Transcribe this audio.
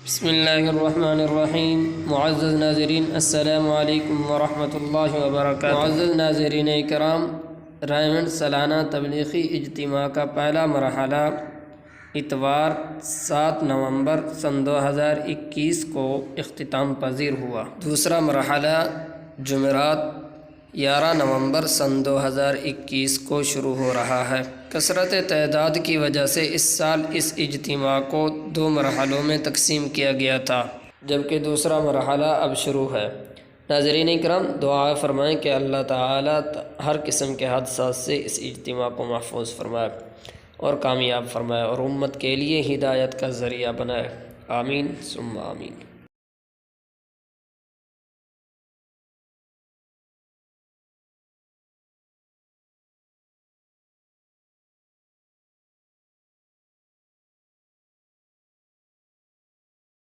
بسم اللہ الرحمن الرحیم۔ معزز ناظرین، السلام علیکم ورحمۃ اللہ وبرکاتہ۔ معزز ناظرین کرام، رائمنڈ سالانہ تبلیغی اجتماع کا پہلا مرحلہ اتوار 7 نومبر سن 2021 کو اختتام پذیر ہوا۔ دوسرا مرحلہ جمعرات 11 نومبر سن 2021 کو شروع ہو رہا ہے۔ کثرت تعداد کی وجہ سے اس سال اس اجتماع کو 2 مرحلوں میں تقسیم کیا گیا تھا، جبکہ دوسرا مرحلہ اب شروع ہے۔ ناظرین کرام، دعا فرمائیں کہ اللہ تعالیٰ ہر قسم کے حادثات سے اس اجتماع کو محفوظ فرمائے اور کامیاب فرمائے اور امت کے لیے ہدایت کا ذریعہ بنائے۔ آمین ثم آمین۔